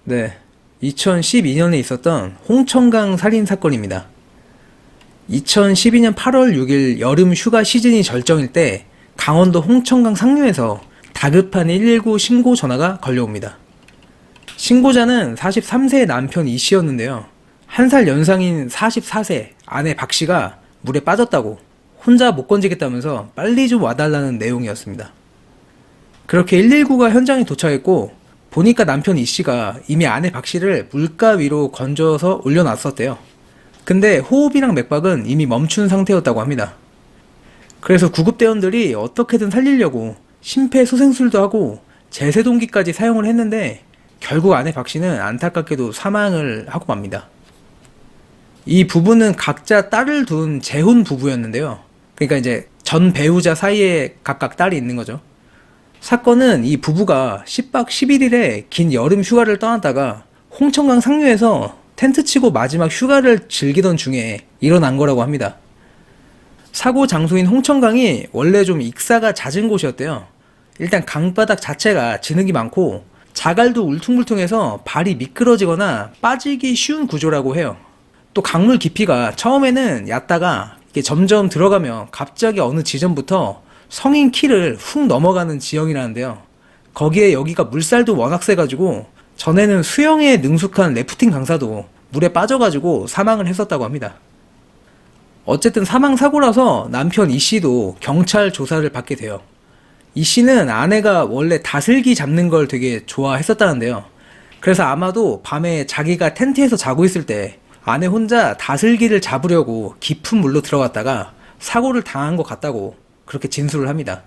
네, 2012년에 있었던 홍천강 살인 사건입니다. 2012년 8월 6일 여름 휴가 시즌이 절정일 때 강원도 홍천강 상류에서 다급한 119 신고 전화가 걸려옵니다. 신고자는 43세 남편 이 씨였는데요. 1살 연상인 44세 아내 박 씨가 물에 빠졌다고 혼자 못 건지겠다면서 빨리 좀 와달라는 내용이었습니다. 그렇게 119가 현장에 도착했고 보니까 남편 이 씨가 이미 아내 박 씨를 물가 위로 건져서 올려놨었대요. 근데 호흡이랑 맥박은 이미 멈춘 상태였다고 합니다. 그래서 구급대원들이 어떻게든 살리려고 심폐소생술도 하고 제세동기까지 사용을 했는데 결국 아내 박 씨는 안타깝게도 사망을 하고 맙니다. 이 부부는 각자 딸을 둔 재혼 부부였는데요. 그러니까 이제 전 배우자 사이에 각각 딸이 있는 거죠. 사건은 이 부부가 10박 11일에 긴 여름 휴가를 떠났다가 홍천강 상류에서 텐트 치고 마지막 휴가를 즐기던 중에 일어난 거라고 합니다. 사고 장소인 홍천강이 원래 좀 익사가 잦은 곳이었대요. 일단 강바닥 자체가 진흙이 많고 자갈도 울퉁불퉁해서 발이 미끄러지거나 빠지기 쉬운 구조라고 해요. 또 강물 깊이가 처음에는 얕다가 이게 점점 들어가면 갑자기 어느 지점부터 성인 키를 훅 넘어가는 지형이라는데요. 거기에 여기가 물살도 워낙 세가지고 전에는 수영에 능숙한 래프팅 강사도 물에 빠져가지고 사망을 했었다고 합니다. 어쨌든 사망 사고라서 남편 이 씨도 경찰 조사를 받게 돼요. 이 씨는 아내가 원래 다슬기 잡는 걸 되게 좋아했었다는데요. 그래서 아마도 밤에 자기가 텐트에서 자고 있을 때 아내 혼자 다슬기를 잡으려고 깊은 물로 들어갔다가 사고를 당한 것 같다고 그렇게 진술을 합니다.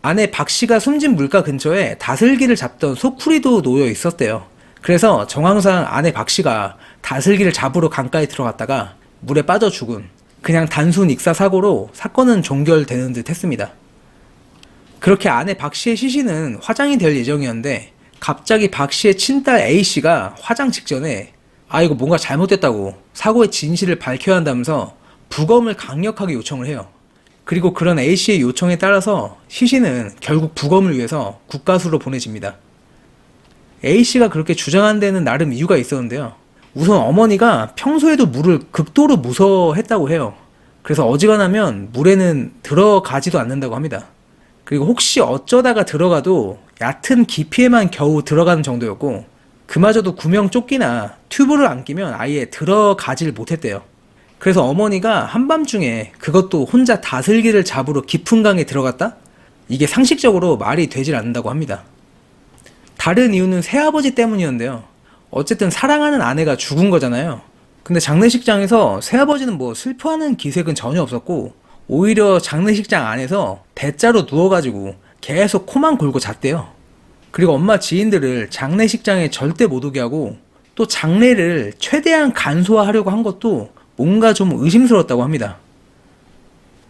아내 박 씨가 숨진 물가 근처에 다슬기를 잡던 소쿠리도 놓여 있었대요. 그래서 정황상 아내 박 씨가 다슬기를 잡으러 강가에 들어갔다가 물에 빠져 죽은 그냥 단순 익사 사고로 사건은 종결되는 듯 했습니다. 그렇게 아내 박 씨의 시신은 화장이 될 예정이었는데 갑자기 박 씨의 친딸 A 씨가 화장 직전에 이거 뭔가 잘못됐다고 사고의 진실을 밝혀야 한다면서 부검을 강력하게 요청을 해요. 그리고 그런 A 씨의 요청에 따라서 시신은 결국 부검을 위해서 국가수로 보내집니다. A 씨가 그렇게 주장한 데는 나름 이유가 있었는데요. 우선 어머니가 평소에도 물을 극도로 무서워했다고 해요. 그래서 어지간하면 물에는 들어가지도 않는다고 합니다. 그리고 혹시 어쩌다가 들어가도 얕은 깊이에만 겨우 들어가는 정도였고 그마저도 구명조끼나 튜브를 안 끼면 아예 들어가질 못했대요. 그래서 어머니가 한밤중에 그것도 혼자 다슬기를 잡으러 깊은 강에 들어갔다? 이게 상식적으로 말이 되질 않는다고 합니다. 다른 이유는 새아버지 때문이었는데요. 어쨌든 사랑하는 아내가 죽은 거잖아요. 근데 장례식장에서 새아버지는 뭐 슬퍼하는 기색은 전혀 없었고 오히려 장례식장 안에서 대자로 누워가지고 계속 코만 골고 잤대요. 그리고 엄마 지인들을 장례식장에 절대 못 오게 하고 또 장례를 최대한 간소화하려고 한 것도 뭔가 좀 의심스러웠다고 합니다.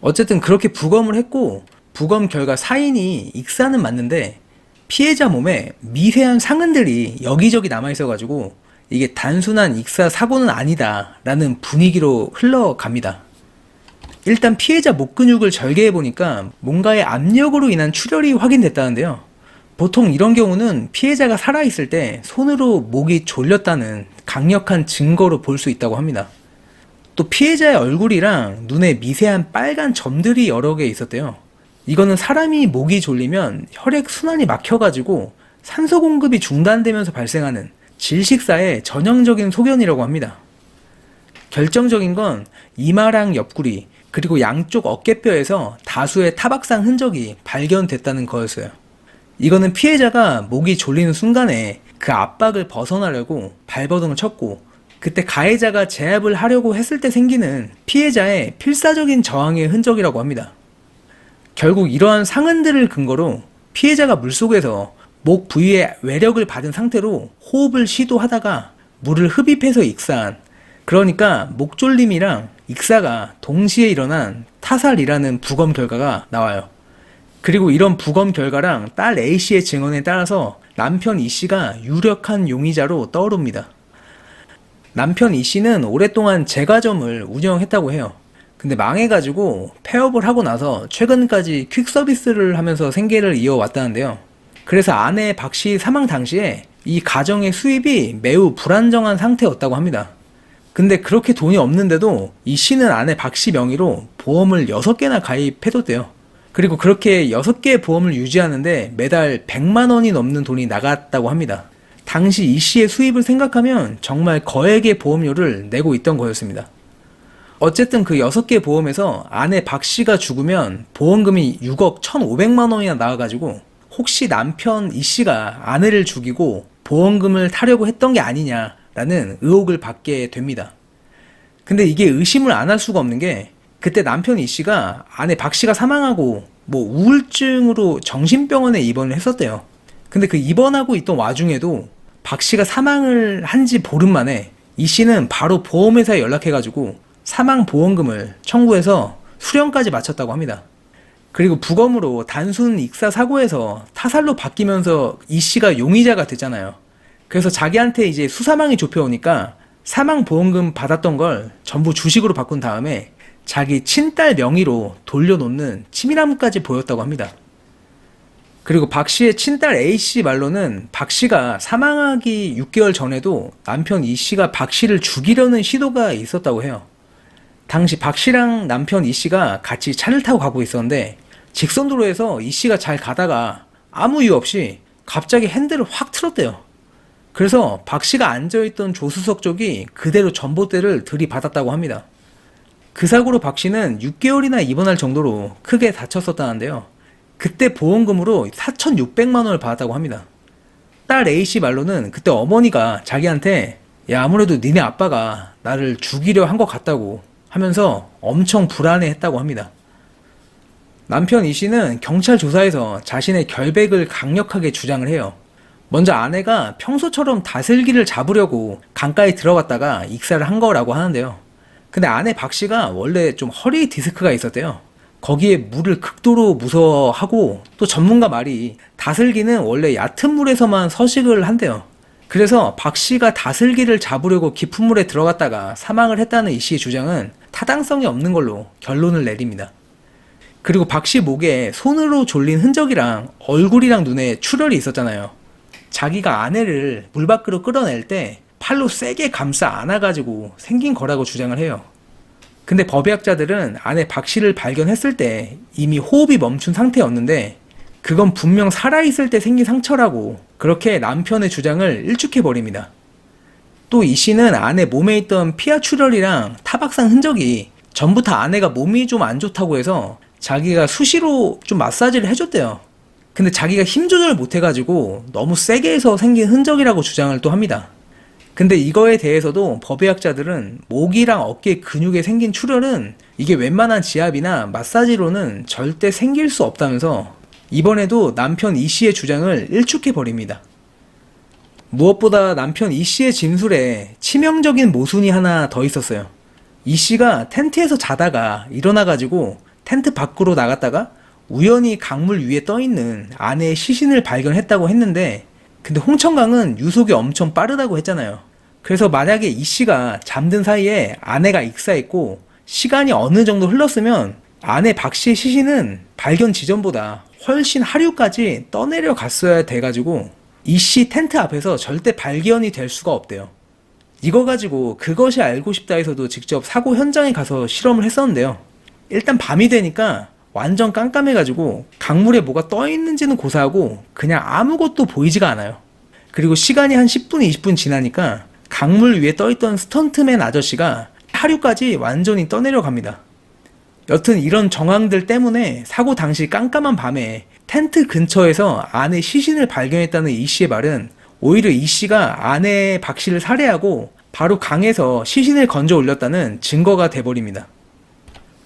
어쨌든 그렇게 부검을 했고 부검 결과 사인이 익사는 맞는데 피해자 몸에 미세한 상흔들이 여기저기 남아있어가지고 이게 단순한 익사 사고는 아니다 라는 분위기로 흘러갑니다. 일단 피해자 목 근육을 절개해보니까 뭔가의 압력으로 인한 출혈이 확인됐다는데요. 보통 이런 경우는 피해자가 살아있을 때 손으로 목이 졸렸다는 강력한 증거로 볼 수 있다고 합니다. 또 피해자의 얼굴이랑 눈에 미세한 빨간 점들이 여러 개 있었대요. 이거는 사람이 목이 졸리면 혈액 순환이 막혀가지고 산소 공급이 중단되면서 발생하는 질식사의 전형적인 소견이라고 합니다. 결정적인 건 이마랑 옆구리 그리고 양쪽 어깨뼈에서 다수의 타박상 흔적이 발견됐다는 거였어요. 이거는 피해자가 목이 졸리는 순간에 그 압박을 벗어나려고 발버둥을 쳤고 그때 가해자가 제압을 하려고 했을 때 생기는 피해자의 필사적인 저항의 흔적이라고 합니다. 결국 이러한 상흔들을 근거로 피해자가 물속에서 목 부위에 외력을 받은 상태로 호흡을 시도하다가 물을 흡입해서 익사한, 그러니까 목졸림이랑 익사가 동시에 일어난 타살이라는 부검 결과가 나와요. 그리고 이런 부검 결과랑 딸 A씨의 증언에 따라서 남편 E씨가 유력한 용의자로 떠오릅니다. 남편 E씨는 오랫동안 제과점을 운영했다고 해요. 근데 망해가지고 폐업을 하고 나서 최근까지 퀵서비스를 하면서 생계를 이어왔다는데요. 그래서 아내 박씨 사망 당시에 이 가정의 수입이 매우 불안정한 상태였다고 합니다. 근데 그렇게 돈이 없는데도 이 씨는 아내 박 씨 명의로 보험을 6개나 가입해뒀대요. 그리고 그렇게 6개의 보험을 유지하는데 매달 100만 원이 넘는 돈이 나갔다고 합니다. 당시 이 씨의 수입을 생각하면 정말 거액의 보험료를 내고 있던 거였습니다. 어쨌든 그 6개 보험에서 아내 박 씨가 죽으면 보험금이 6억 1,500만 원이나 나와가지고 혹시 남편 이 씨가 아내를 죽이고 보험금을 타려고 했던 게 아니냐라는 의혹을 받게 됩니다. 근데 이게 의심을 안 할 수가 없는 게 그때 남편 이 씨가 아내 박 씨가 사망하고 우울증으로 정신병원에 입원을 했었대요. 근데 그 입원하고 있던 와중에도 박 씨가 사망을 한 지 보름 만에 이 씨는 바로 보험회사에 연락해가지고 사망보험금을 청구해서 수령까지 마쳤다고 합니다. 그리고 부검으로 단순 익사 사고에서 타살로 바뀌면서 이 씨가 용의자가 됐잖아요. 그래서 자기한테 이제 수사망이 좁혀오니까 사망보험금 받았던 걸 전부 주식으로 바꾼 다음에 자기 친딸 명의로 돌려놓는 치밀함까지 보였다고 합니다. 그리고 박 씨의 친딸 A 씨 말로는 박 씨가 사망하기 6개월 전에도 남편 이 씨가 박 씨를 죽이려는 시도가 있었다고 해요. 당시 박 씨랑 남편 이 씨가 같이 차를 타고 가고 있었는데 직선도로에서 이 씨가 잘 가다가 아무 이유 없이 갑자기 핸들을 확 틀었대요. 그래서 박 씨가 앉아있던 조수석 쪽이 그대로 전봇대를 들이받았다고 합니다. 그 사고로 박 씨는 6개월이나 입원할 정도로 크게 다쳤었다는데요. 그때 보험금으로 4,600만 원을 받았다고 합니다. 딸 A 씨 말로는 그때 어머니가 자기한테 야 아무래도 니네 아빠가 나를 죽이려 한 것 같다고 하면서 엄청 불안해했다고 합니다. 남편 이 씨는 경찰 조사에서 자신의 결백을 강력하게 주장을 해요. 먼저 아내가 평소처럼 다슬기를 잡으려고 강가에 들어갔다가 익사를 한 거라고 하는데요. 근데 아내 박 씨가 원래 좀 허리 디스크가 있었대요. 거기에 물을 극도로 무서워하고 또 전문가 말이 다슬기는 원래 얕은 물에서만 서식을 한대요. 그래서 박 씨가 다슬기를 잡으려고 깊은 물에 들어갔다가 사망을 했다는 이 씨의 주장은 타당성이 없는 걸로 결론을 내립니다. 그리고 박 씨 목에 손으로 졸린 흔적이랑 얼굴이랑 눈에 출혈이 있었잖아요. 자기가 아내를 물 밖으로 끌어낼 때 팔로 세게 감싸 안아가지고 생긴 거라고 주장을 해요. 근데 법의학자들은 아내 박 씨를 발견했을 때 이미 호흡이 멈춘 상태였는데 그건 분명 살아있을 때 생긴 상처라고 그렇게 남편의 주장을 일축해버립니다. 또 이 씨는 아내 몸에 있던 피하 출혈이랑 타박상 흔적이 전부 다 아내가 몸이 좀 안 좋다고 해서 자기가 수시로 좀 마사지를 해줬대요. 근데 자기가 힘 조절을 못해가지고 너무 세게 해서 생긴 흔적이라고 주장을 또 합니다. 근데 이거에 대해서도 법의학자들은 목이랑 어깨 근육에 생긴 출혈은 이게 웬만한 지압이나 마사지로는 절대 생길 수 없다면서 이번에도 남편 이 씨의 주장을 일축해버립니다. 무엇보다 남편 이 씨의 진술에 치명적인 모순이 하나 더 있었어요. 이 씨가 텐트에서 자다가 일어나가지고 텐트 밖으로 나갔다가 우연히 강물 위에 떠있는 아내의 시신을 발견했다고 했는데 근데 홍천강은 유속이 엄청 빠르다고 했잖아요. 그래서 만약에 이 씨가 잠든 사이에 아내가 익사했고 시간이 어느 정도 흘렀으면 아내 박 씨의 시신은 발견 지점보다 훨씬 하류까지 떠내려 갔어야 돼가지고 이 씨 텐트 앞에서 절대 발견이 될 수가 없대요. 이거 가지고 그것이 알고 싶다에서도 직접 사고 현장에 가서 실험을 했었는데요. 일단 밤이 되니까 완전 깜깜해가지고 강물에 뭐가 떠있는지는 고사하고 그냥 아무것도 보이지가 않아요. 그리고 시간이 한 10분, 20분 지나니까 강물 위에 떠있던 스턴트맨 아저씨가 하류까지 완전히 떠내려갑니다. 여튼 이런 정황들 때문에 사고 당시 깜깜한 밤에 텐트 근처에서 아내 시신을 발견했다는 이 씨의 말은 오히려 이 씨가 아내 박 씨를 살해하고 바로 강에서 시신을 건져 올렸다는 증거가 돼버립니다.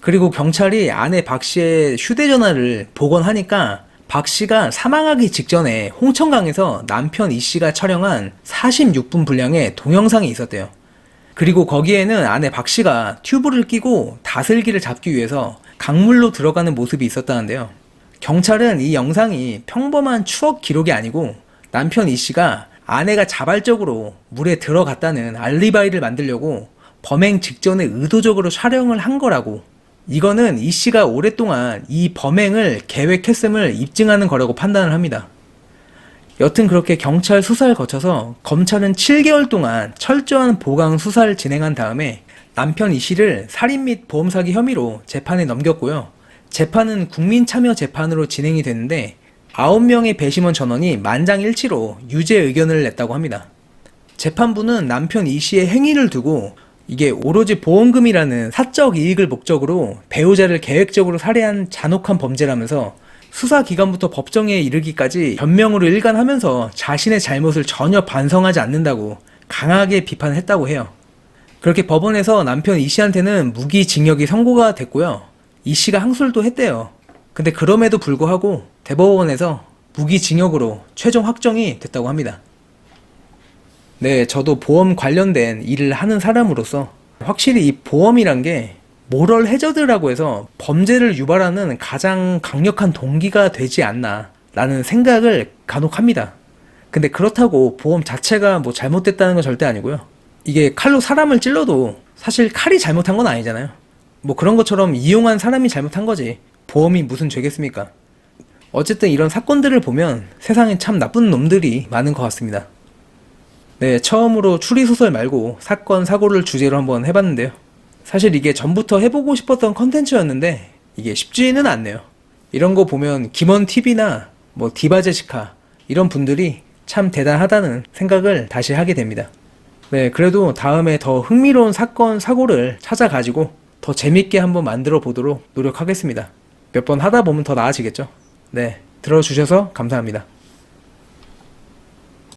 그리고 경찰이 아내 박 씨의 휴대전화를 복원하니까 박 씨가 사망하기 직전에 홍천강에서 남편 이 씨가 촬영한 46분 분량의 동영상이 있었대요. 그리고 거기에는 아내 박 씨가 튜브를 끼고 다슬기를 잡기 위해서 강물로 들어가는 모습이 있었다는데요. 경찰은 이 영상이 평범한 추억 기록이 아니고 남편 이 씨가 아내가 자발적으로 물에 들어갔다는 알리바이를 만들려고 범행 직전에 의도적으로 촬영을 한 거라고, 이거는 이 씨가 오랫동안 이 범행을 계획했음을 입증하는 거라고 판단을 합니다. 여튼 그렇게 경찰 수사를 거쳐서 검찰은 7개월 동안 철저한 보강 수사를 진행한 다음에 남편 이 씨를 살인 및 보험 사기 혐의로 재판에 넘겼고요. 재판은 국민참여재판으로 진행이 됐는데 9명의 배심원 전원이 만장일치로 유죄 의견을 냈다고 합니다. 재판부는 남편 이 씨의 행위를 두고 이게 오로지 보험금이라는 사적 이익을 목적으로 배우자를 계획적으로 살해한 잔혹한 범죄라면서 수사기관부터 법정에 이르기까지 변명으로 일관하면서 자신의 잘못을 전혀 반성하지 않는다고 강하게 비판했다고 해요. 그렇게 법원에서 남편 이 씨한테는 무기징역이 선고가 됐고요. 이 씨가 항소도 했대요. 근데 그럼에도 불구하고 대법원에서 무기징역으로 최종 확정이 됐다고 합니다. 네, 저도 보험 관련된 일을 하는 사람으로서 확실히 이 보험이란 게 모럴 해저드라고 해서 범죄를 유발하는 가장 강력한 동기가 되지 않나 라는 생각을 간혹 합니다. 근데 그렇다고 보험 자체가 뭐 잘못됐다는 건 절대 아니고요. 이게 칼로 사람을 찔러도 사실 칼이 잘못한 건 아니잖아요. 뭐 그런 것처럼 이용한 사람이 잘못한 거지 보험이 무슨 죄겠습니까? 어쨌든 이런 사건들을 보면 세상에 참 나쁜 놈들이 많은 것 같습니다. 네, 처음으로 추리소설 말고 사건, 사고를 주제로 한번 해봤는데요. 사실 이게 전부터 해보고 싶었던 컨텐츠였는데 이게 쉽지는 않네요. 이런 거 보면 김원TV나 뭐 디바제시카 이런 분들이 참 대단하다는 생각을 다시 하게 됩니다. 네, 그래도 다음에 더 흥미로운 사건, 사고를 찾아가지고 더 재밌게 한번 만들어 보도록 노력하겠습니다. 몇 번 하다 보면 더 나아지겠죠. 네, 들어주셔서 감사합니다.